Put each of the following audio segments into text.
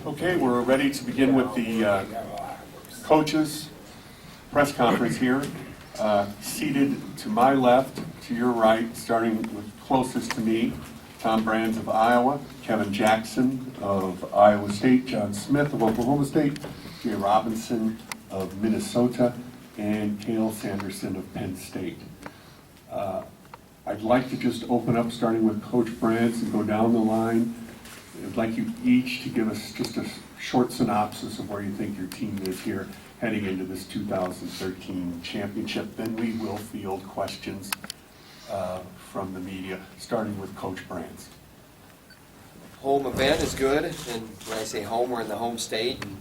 Okay, we're ready to begin with the coaches press conference here. Seated to my left, to your right, starting with closest to me, Tom Brands of Iowa, Kevin Jackson of Iowa State, John Smith of Oklahoma State, Jay Robinson of Minnesota, and Cael Sanderson of Penn State. I'd like to just open up, starting with Coach Brands, and go down the line. I'd like you each to give us just a short synopsis of where you think your team is here heading into this 2013 championship. Then we will field questions from the media, starting with Coach Brands. Home event is good, and when I say home, we're in the home state, and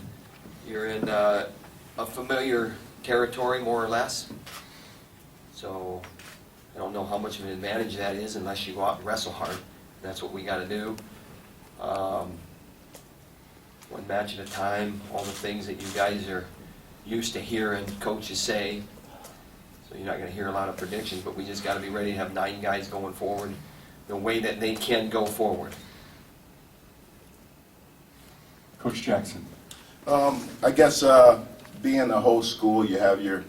you're in a familiar territory, more or less. So I don't know how much of an advantage that is unless you go out and wrestle hard. That's what we got to do. One match at a time, all the things that you guys are used to hearing coaches say. So you're not going to hear a lot of predictions, but we just got to be ready to have 9 guys going forward the way that they can go forward. Coach Jackson. I guess being a host school, you have your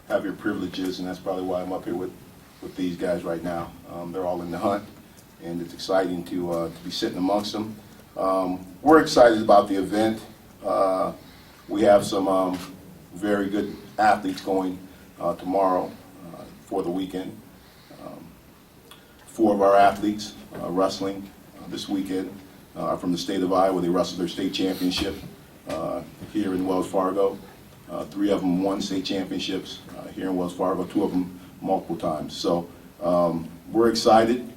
privileges, and that's probably why I'm up here with these guys right now. They're all in the hunt, and it's exciting to be sitting amongst them. We're excited about the event. We have some very good athletes going tomorrow for the weekend. 4 of our athletes wrestling this weekend are from the state of Iowa. They wrestled their state championship here in Wells Fargo. 3 of them won state championships here in Wells Fargo, 2 of them multiple times. So we're excited.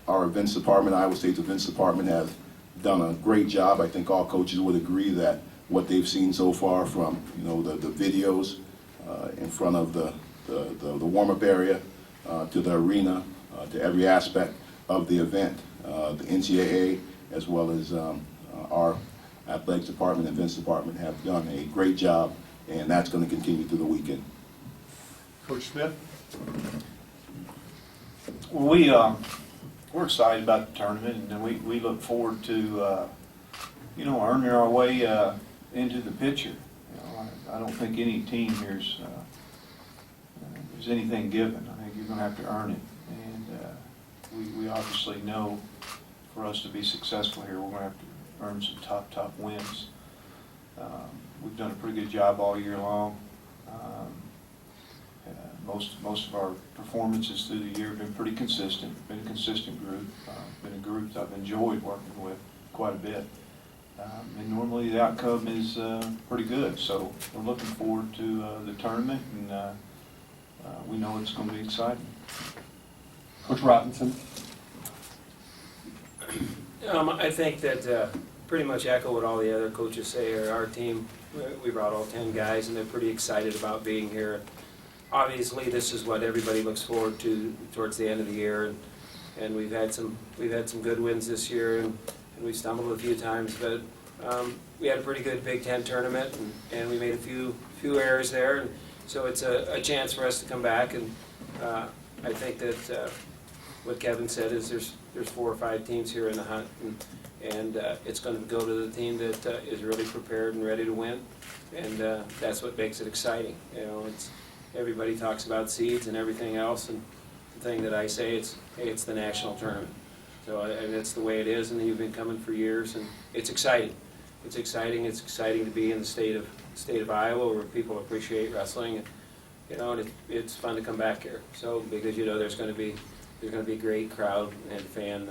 Our events department, Iowa State's events department, has done a great job. I think all coaches would agree that what they've seen so far, from the videos in front of the warm-up area to the arena, to every aspect of the event, the NCAA as well as our athletics department and events department have done a great job, and that's going to continue through the weekend. Coach Smith. Well, we're excited about the tournament, and we look forward to earning our way into the picture. I don't think any team here's there's anything given. I think you're going to have to earn it, and we obviously know for us to be successful here, we're going to have to earn some top wins. We've done a pretty good job all year long. Most of our performances through the year have been pretty consistent. Been a consistent group. Been a group that I've enjoyed working with quite a bit. And normally the outcome is pretty good. So we're looking forward to the tournament, and we know it's going to be exciting. Coach Robinson. I think that pretty much echo what all the other coaches say. Our team, we brought all 10 guys, and they're pretty excited about being here. Obviously, this is what everybody looks forward to towards the end of the year, and we've had some good wins this year, and we stumbled a few times, but we had a pretty good Big Ten tournament, and we made a few errors there, and so it's a chance for us to come back. And I think that what Kevin said is there's 4 or 5 teams here in the hunt, and it's going to go to the team that is really prepared and ready to win, and that's what makes it exciting. It's everybody talks about seeds and everything else, and the thing that I say is, hey, it's the national tournament. So and that's the way it is, and you've been coming for years, and it's exciting. It's exciting. It's exciting to be in the state of Iowa, where people appreciate wrestling, and it's fun to come back here. So because there's going to be a great crowd and fan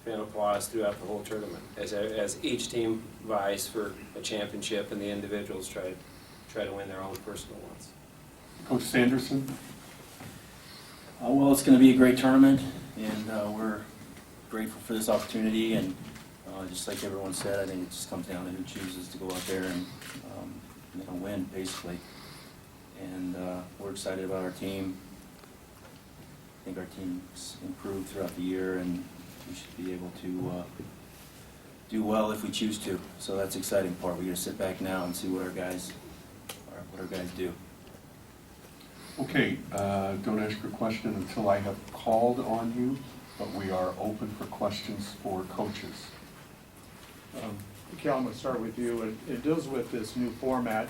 applause throughout the whole tournament as each team vies for a championship, and the individuals try to win their own personal ones. Coach Sanderson. Well, it's going to be a great tournament, and we're grateful for this opportunity. And just like everyone said, I think it just comes down to who chooses to go out there and win, basically. And we're excited about our team. I think our team's improved throughout the year, and we should be able to do well if we choose to. So that's the exciting part. We got to sit back now and see what our guys do. Okay, don't ask your question until I have called on you, but we are open for questions for coaches. Cael, I'm going to start with you. It deals with this new format,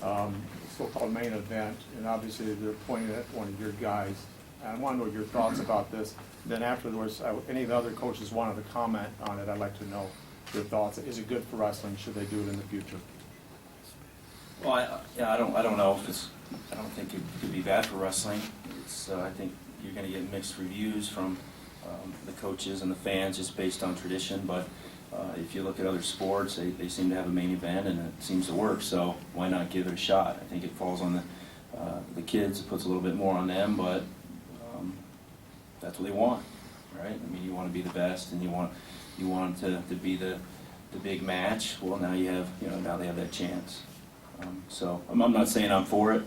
so-called main event, and obviously they're pointing at one of your guys. I want to know your thoughts about this. Then afterwards, any of the other coaches wanted to comment on it, I'd like to know your thoughts. Is it good for wrestling? Should they do it in the future? Well, I don't know if it's, I don't think it could be bad for wrestling. It's, I think you're gonna get mixed reviews from the coaches and the fans just based on tradition, but if you look at other sports, they seem to have a main event and it seems to work, so why not give it a shot? I think it falls on the kids, it puts a little bit more on them, but that's what they want, right? I mean, you want to be the best and you want to be the big match. Well, now you have, now they have that chance. So I'm not saying I'm for it.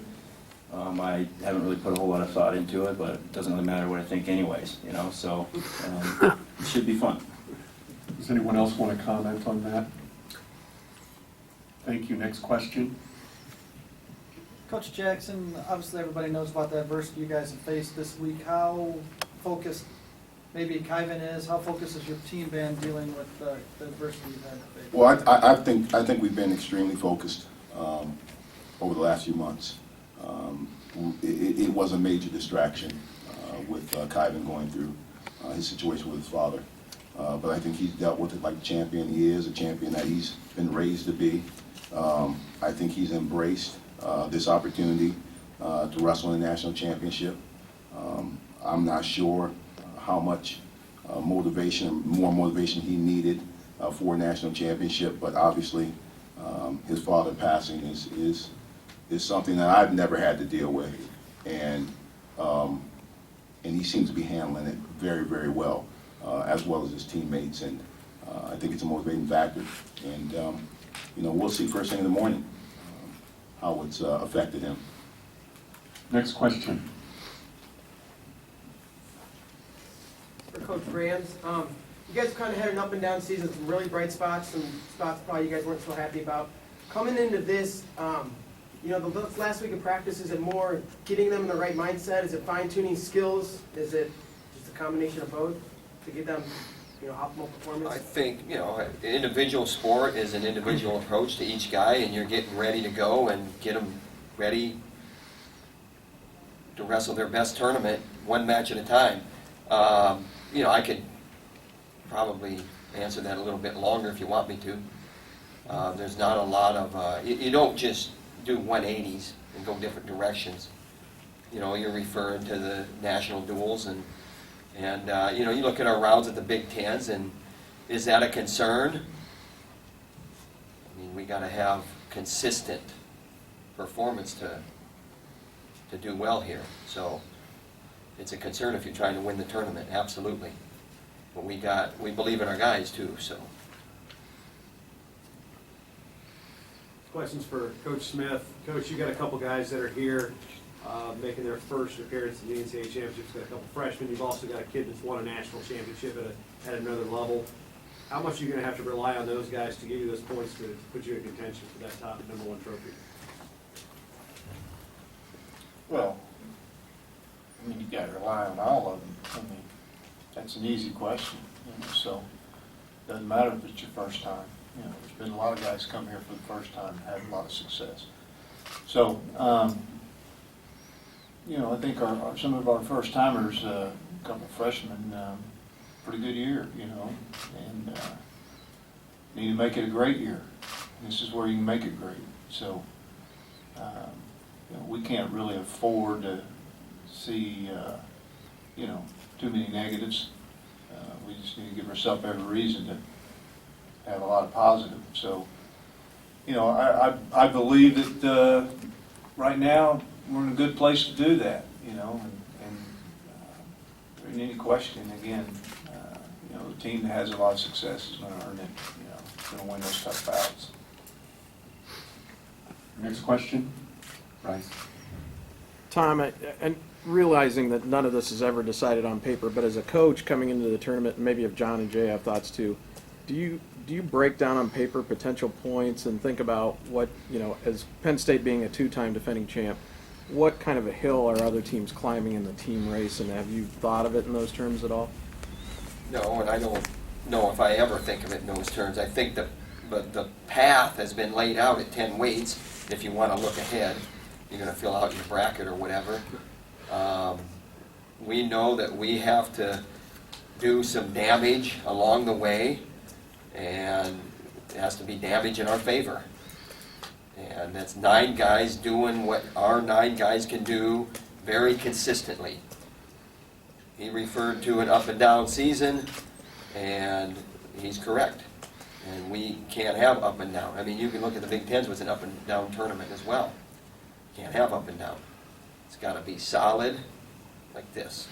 I haven't really put a whole lot of thought into it, but it doesn't really matter what I think anyways, so it should be fun. Does anyone else want to comment on that? Thank you. Next question. Coach Jackson, obviously everybody knows about the adversity you guys have faced this week. How focused maybe Cael is? How focused has your team been dealing with the adversity you've had to face? Well, I think we've been extremely focused over the last few months. It was a major distraction with Cael going through his situation with his father. But I think he's dealt with it like the champion he is, a champion that he's been raised to be. I think he's embraced this opportunity to wrestle in the national championship. I'm not sure how much more motivation he needed for a national championship, but obviously his father passing is something that I've never had to deal with, and he seems to be handling it very, very well, as well as his teammates, and I think it's a motivating factor. And we'll see first thing in the morning how it's affected him. Next question. For Coach Rams, you guys kind of had an up and down season, some really bright spots, some spots probably you guys weren't so happy about. Coming into this, the last week of practice, is it more getting them in the right mindset? Is it fine-tuning skills? Is it just a combination of both to get them, optimal performance? I think, individual sport is an individual approach to each guy, and you're getting ready to go and get them ready to wrestle their best tournament one match at a time. I could probably answer that a little bit longer if you want me to. There's not a lot of, you don't just do 180s and go different directions. You're referring to the national duels and you look at our rounds at the Big Tens, and is that a concern? I mean, we got to have consistent performance to do well here. So it's a concern if you're trying to win the tournament, absolutely. But we believe in our guys too. So. Questions for Coach Smith. Coach, you got a couple guys that are here making their first appearance in the NCAA championships. You've got a couple freshmen. You've also got a kid that's won a national championship at another level. How much are you going to have to rely on those guys to give you those points to put you in contention for that top #1 trophy? Well, you got to rely on all of them. That's an easy question, so it doesn't matter if it's your first time. There's been a lot of guys come here for the first time and had a lot of success. So, I think some of our first timers, a couple freshmen, pretty good year, and need to make it a great year. This is where you can make it great. So, we can't really afford to see, too many negatives. We just need to give ourselves every reason to have a lot of positive. So, I believe that right now we're in a good place to do that, and there isn't any question, again, the team that has a lot of success is going to earn it, going to win those tough bouts. Next question. Bryce. Tom, and realizing that none of this is ever decided on paper, but as a coach coming into the tournament, and maybe if John and Jay have thoughts too, do you break down on paper potential points and think about what, as Penn State being a 2-time defending champ, what kind of a hill are other teams climbing in the team race, and have you thought of it in those terms at all? No, and I don't know if I ever think of it in those terms. I think that but the path has been laid out at 10 weights. If you want to look ahead, you're going to fill out your bracket or whatever. We know that we have to do some damage along the way, and it has to be damage in our favor. And that's 9 guys doing what our 9 guys can do very consistently. He referred to an up and down season, and he's correct. And we can't have up and down. I mean, you can look at the Big Tens with an up and down tournament as well. Can't have up and down. It's got to be solid like this.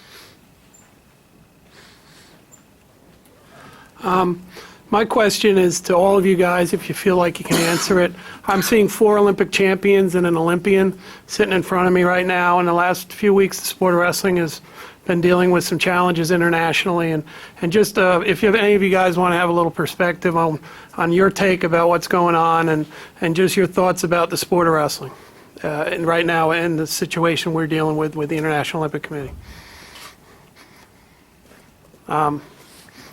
My question is to all of you guys, if you feel like you can answer it. I'm seeing 4 Olympic champions and an Olympian sitting in front of me right now. In the last few weeks, the sport of wrestling has been dealing with some challenges internationally. And just if you have, any of you guys want to have a little perspective on your take about what's going on and just your thoughts about the sport of wrestling and right now and the situation we're dealing with the International Olympic Committee.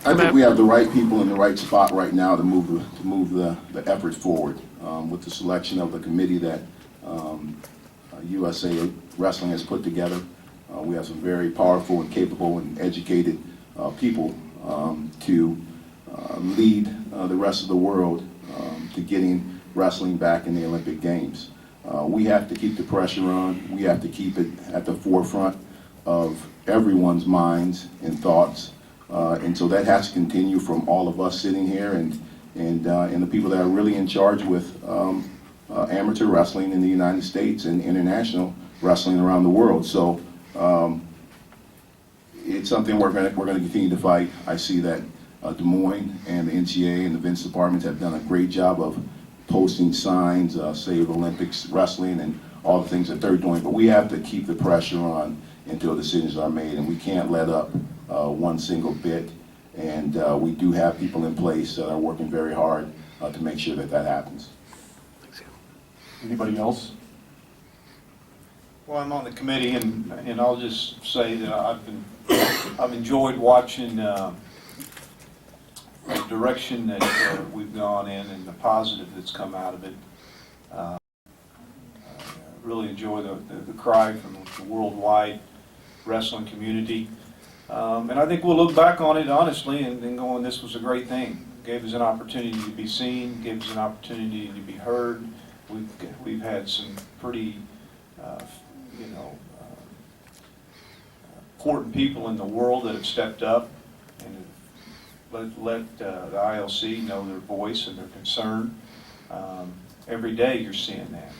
I think we have the right people in the right spot right now to move the efforts forward. With the selection of the committee that USA Wrestling has put together, we have some very powerful and capable and educated people to lead the rest of the world to getting wrestling back in the Olympic Games. We have to keep the pressure on. We have to keep it at the forefront of everyone's minds and thoughts. And so that has to continue from all of us sitting here and the people that are really in charge with amateur wrestling in the United States and international wrestling around the world. So it's something we're going to continue to fight. I see that Des Moines and the NCAA and the Vince departments have done a great job of posting signs, Save Olympics Wrestling, and all the things that they're doing. But we have to keep the pressure on until decisions are made, and we can't let up one single bit. And we do have people in place that are working very hard to make sure that that happens. Anybody else? Well, I'm on the committee, and I'll just say that I've enjoyed watching the direction that we've gone in and the positive that's come out of it. Really enjoy the cry from the worldwide wrestling community. And I think we'll look back on it honestly and going, this was a great thing. Gave us an opportunity to be seen, gave us an opportunity to be heard. We've had some pretty, important people in the world that have stepped up and let the ILC know their voice and their concern. Every day you're seeing that.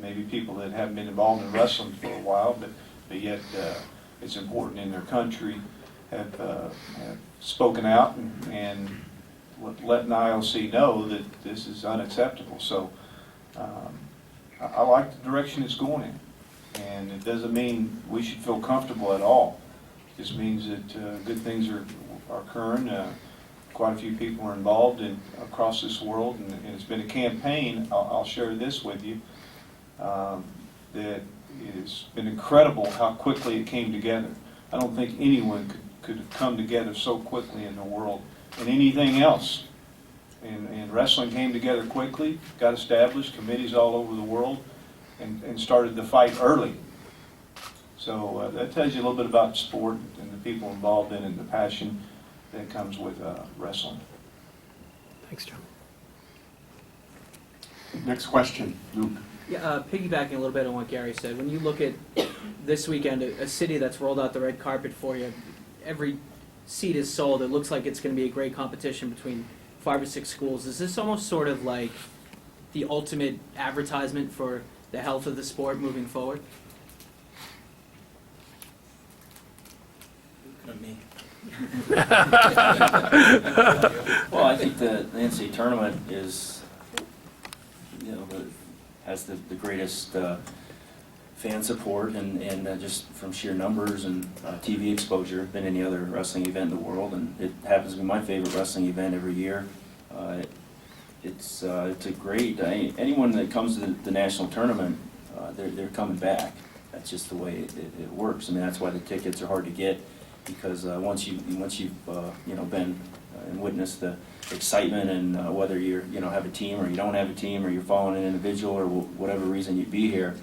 Maybe people that haven't been involved in wrestling for a while, but yet it's important in their country, have spoken out and letting the ILC know that this is unacceptable. So I like the direction it's going in. And it doesn't mean we should feel comfortable at all. It just means that good things are occurring. Quite a few people are involved across this world, and it's been a campaign. I'll share this with you, that it's been incredible how quickly it came together. I don't think anyone could have come together so quickly in the world, and anything else. And wrestling came together quickly, got established, committees all over the world, and started the fight early. So that tells you a little bit about the sport and the people involved in it and the passion that comes with wrestling. Thanks, John. Next question, Luke. Yeah, piggybacking a little bit on what Gary said, when you look at this weekend, a city that's rolled out the red carpet for you, every seat is sold. It looks like it's going to be a great competition between 5 or 6 schools. Is this almost sort of like the ultimate advertisement for the health of the sport moving forward? Me. Well, I think the NCAA tournament is, has the greatest fan support and just from sheer numbers and TV exposure than any other wrestling event in the world, and it happens to be my favorite wrestling event every year. It's a great, anyone that comes to the national tournament, they're coming back. That's just the way it works. I mean, that's why the tickets are hard to get, because once you've been and witness the excitement, and whether you're, have a team or you don't have a team, or you're following an individual, or whatever reason you'd be here,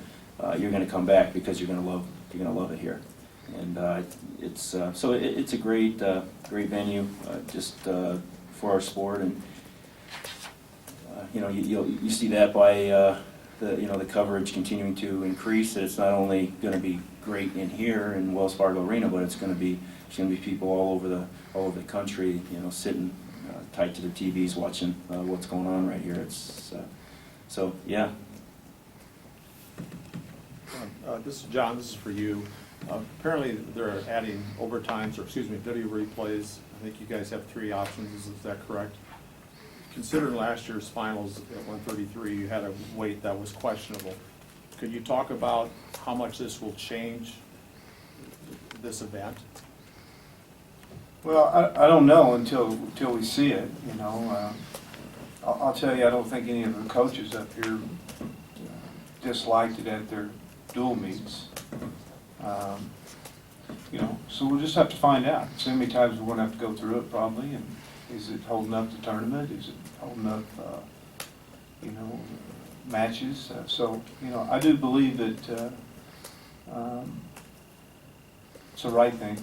you're going to come back because you're going to love it here. And it's a great venue just for our sport, and you see that by the coverage continuing to increase. That it's not only going to be great in here in Wells Fargo Arena, but it's going to be people all over the country, sitting tight to their TVs watching what's going on right here. It's so yeah. This is John, this is for you. Apparently they're adding overtimes, or video replays. I think you guys have 3 options, is that correct? Considering last year's finals at 133, you had a weight that was questionable. Could you talk about how much this will change this event? Well, I don't know until we see it, I'll tell you, I don't think any of the coaches up here disliked it at their dual meets. So we'll just have to find out. So many times we're going to have to go through it probably, and is it holding up the tournament? Is it holding up, matches? I do believe that it's the right thing.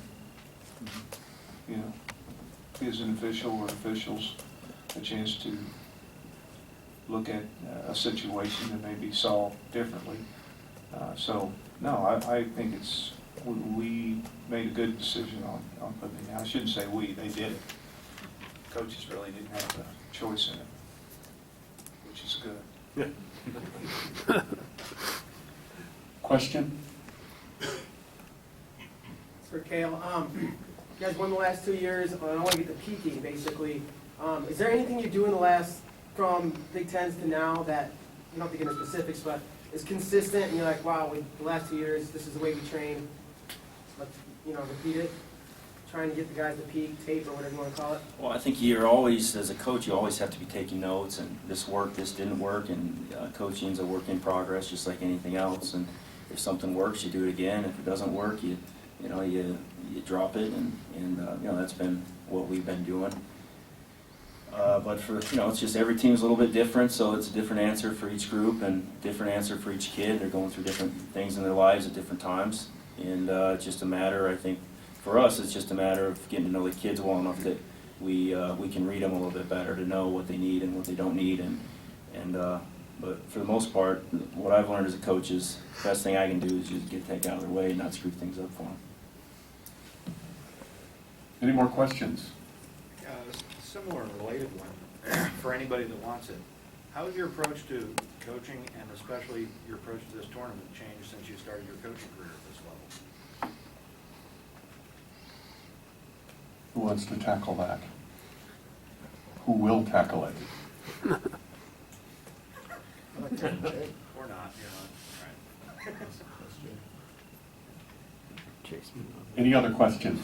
Gives an official or officials a chance to look at a situation that may be solved differently. No, I think we made a good decision on putting it down. I shouldn't say we, they did it. Coaches really didn't have a choice in it, which is good. Question? For Cael, you guys won the last 2 years. I want to get to peaking, basically. Is there anything you do in the last, from Big Tens to now, that, you don't have to get into specifics, but is consistent, and you're like, wow, the last 2 years, this is the way we train. Let's, repeat it. Trying to get the guys to peak, tape, or whatever you want to call it. Well, I think you're always, as a coach, you always have to be taking notes, and this worked, this didn't work, and coaching's a work in progress, just like anything else. And if something works, you do it again. If it doesn't work, you drop it, and that's been what we've been doing. But for it's just every team's a little bit different, so it's a different answer for each group and different answer for each kid. They're going through different things in their lives at different times, and it's just a matter, I think, for us, it's just a matter of getting to know the kids well enough that we can read them a little bit better to know what they need and what they don't need, but for the most part, what I've learned as a coach is the best thing I can do is just get that out of their way and not screw things up for them. Any more questions? Similar and related one for anybody that wants it. How has your approach to coaching, and especially your approach to this tournament, changed since you started your coaching career at this level? Who wants to tackle that? Who will tackle it? Or not, right. Any other questions?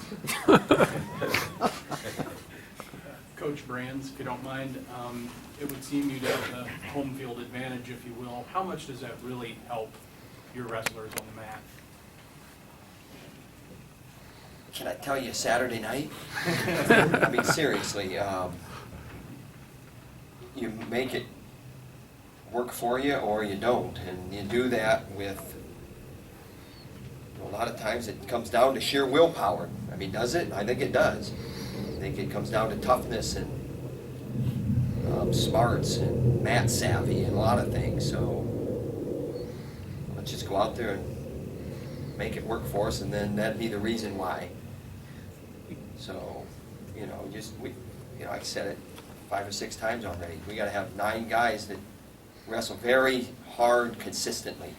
Coach Brands, if you don't mind, it would seem you'd have the home field advantage, if you will. How much does that really help your wrestlers on the mat? Can I tell you Saturday night? I mean, seriously, you make it work for you or you don't, and you do that with, a lot of times it comes down to sheer willpower. I mean, does it? I think it does. I think it comes down to toughness and smarts and mat savvy and a lot of things. So let's just go out there and make it work for us, and then that'd be the reason why. So, I said it 5 or 6 times already. We got to have 9 guys that wrestle very hard consistently,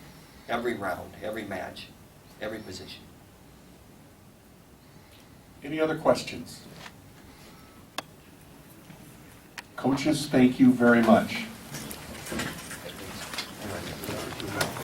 every round, every match, every position. Any other questions? Coaches, thank you very much.